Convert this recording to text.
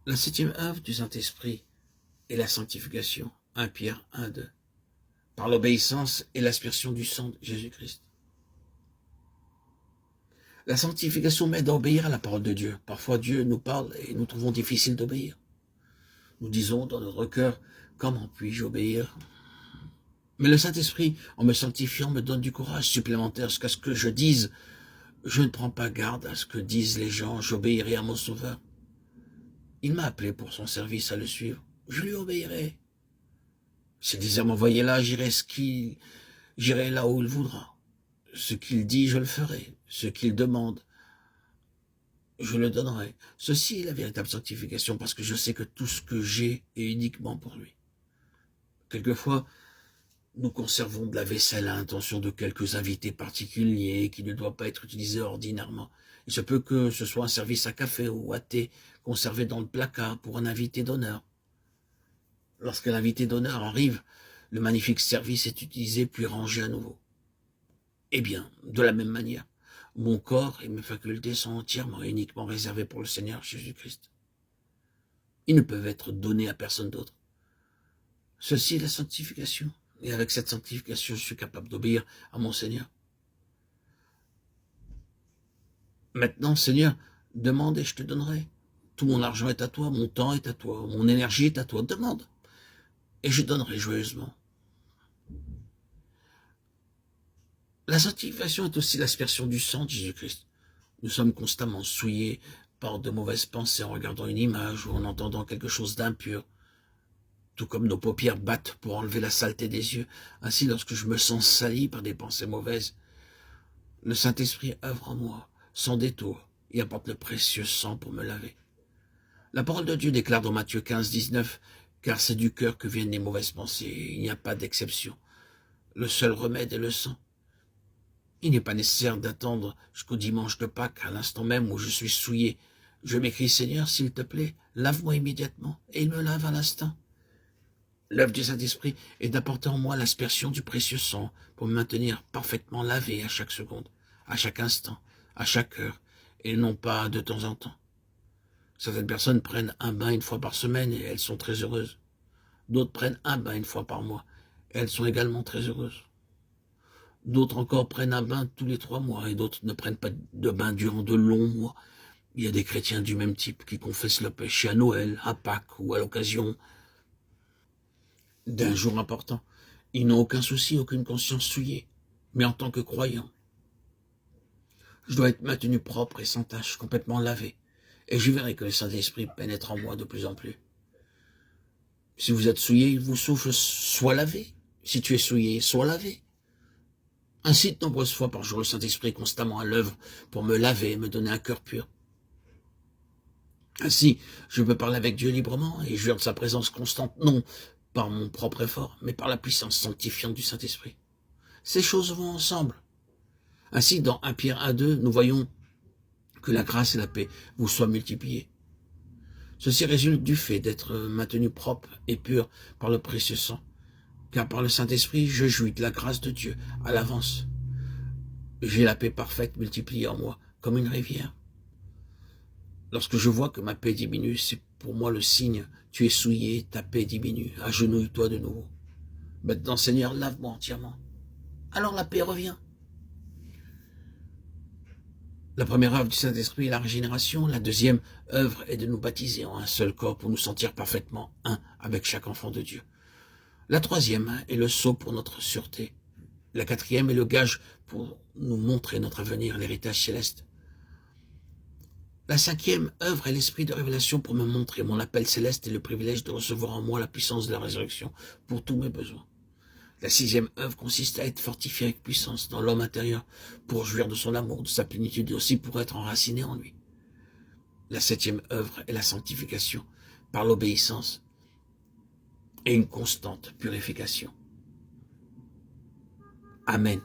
La septième œuvre du Saint-Esprit est la sanctification. 1 Pierre 1, 2. Par l'obéissance et l'aspersion du sang de Jésus-Christ. La sanctification m'aide à obéir à la parole de Dieu. Parfois Dieu nous parle et nous trouvons difficile d'obéir. Nous disons dans notre cœur, comment puis-je obéir? Mais le Saint-Esprit, en me sanctifiant, me donne du courage supplémentaire jusqu'à ce que je dise, je ne prends pas garde à ce que disent les gens, j'obéirai à mon Sauveur. Il m'a appelé pour son service à le suivre. Je lui obéirai. S'il désire m'envoyer là, j'irai là où il voudra. Ce qu'il dit, je le ferai. Ce qu'il demande, je le donnerai. Ceci est la véritable sanctification, parce que je sais que tout ce que j'ai est uniquement pour lui. Quelquefois, nous conservons de la vaisselle à l'intention de quelques invités particuliers qui ne doivent pas être utilisés ordinairement. Il se peut que ce soit un service à café ou à thé conservé dans le placard pour un invité d'honneur. Lorsque l'invité d'honneur arrive, le magnifique service est utilisé puis rangé à nouveau. Eh bien, de la même manière, mon corps et mes facultés sont entièrement et uniquement réservés pour le Seigneur Jésus-Christ. Ils ne peuvent être donnés à personne d'autre. Ceci est la sanctification. Et avec cette sanctification, je suis capable d'obéir à mon Seigneur. Maintenant, Seigneur, demande et je te donnerai. Tout mon argent est à toi, mon temps est à toi, mon énergie est à toi. Demande. Et je donnerai joyeusement. La sanctification est aussi l'aspersion du sang de Jésus-Christ. Nous sommes constamment souillés par de mauvaises pensées en regardant une image ou en entendant quelque chose d'impur. Tout comme nos paupières battent pour enlever la saleté des yeux, ainsi lorsque je me sens sali par des pensées mauvaises, le Saint-Esprit œuvre en moi, sans détour, et apporte le précieux sang pour me laver. La parole de Dieu déclare dans Matthieu 15, 19, « Car c'est du cœur que viennent les mauvaises pensées, il n'y a pas d'exception. Le seul remède est le sang. » Il n'est pas nécessaire d'attendre jusqu'au dimanche de Pâques, à l'instant même où je suis souillé. Je m'écris, « Seigneur, s'il te plaît, lave-moi immédiatement. » Et il me lave à l'instant. L'œuvre du Saint-Esprit est d'apporter en moi l'aspersion du précieux sang pour me maintenir parfaitement lavé à chaque seconde, à chaque instant, à chaque heure, et non pas de temps en temps. Certaines personnes prennent un bain une fois par semaine et elles sont très heureuses. D'autres prennent un bain une fois par mois et elles sont également très heureuses. D'autres encore prennent un bain tous les 3 mois et d'autres ne prennent pas de bain durant de longs mois. Il y a des chrétiens du même type qui confessent le péché à Noël, à Pâques ou à l'occasion d'un jour important. Ils n'ont aucun souci, aucune conscience souillée. Mais en tant que croyant, je dois être maintenu propre et sans tache, complètement lavé. Et je verrai que le Saint-Esprit pénètre en moi de plus en plus. Si vous êtes souillé, il vous souffle, sois lavé. Si tu es souillé, sois lavé. Ainsi, de nombreuses fois par jour, le Saint-Esprit est constamment à l'œuvre pour me laver et me donner un cœur pur. Ainsi, je peux parler avec Dieu librement et jouir de sa présence constante, non par mon propre effort, mais par la puissance sanctifiante du Saint-Esprit. Ces choses vont ensemble. Ainsi, dans 1 Pierre 1, 2, nous voyons que la grâce et la paix vous soient multipliées. Ceci résulte du fait d'être maintenu propre et pur par le précieux sang, car par le Saint-Esprit, je jouis de la grâce de Dieu à l'avance. J'ai la paix parfaite multipliée en moi, comme une rivière. Lorsque je vois que ma paix diminue, c'est pour moi le signe, tu es souillé, ta paix diminue, agenouille-toi de nouveau. Maintenant, Seigneur, lave-moi entièrement. Alors la paix revient. La première œuvre du Saint-Esprit est la régénération. La deuxième œuvre est de nous baptiser en un seul corps pour nous sentir parfaitement un avec chaque enfant de Dieu. La troisième est le sceau pour notre sûreté. La quatrième est le gage pour nous montrer notre avenir, l'héritage céleste. La cinquième œuvre est l'esprit de révélation pour me montrer mon appel céleste et le privilège de recevoir en moi la puissance de la résurrection pour tous mes besoins. La sixième œuvre consiste à être fortifié avec puissance dans l'homme intérieur pour jouir de son amour, de sa plénitude et aussi pour être enraciné en lui. La septième œuvre est la sanctification par l'obéissance et une constante purification. Amen.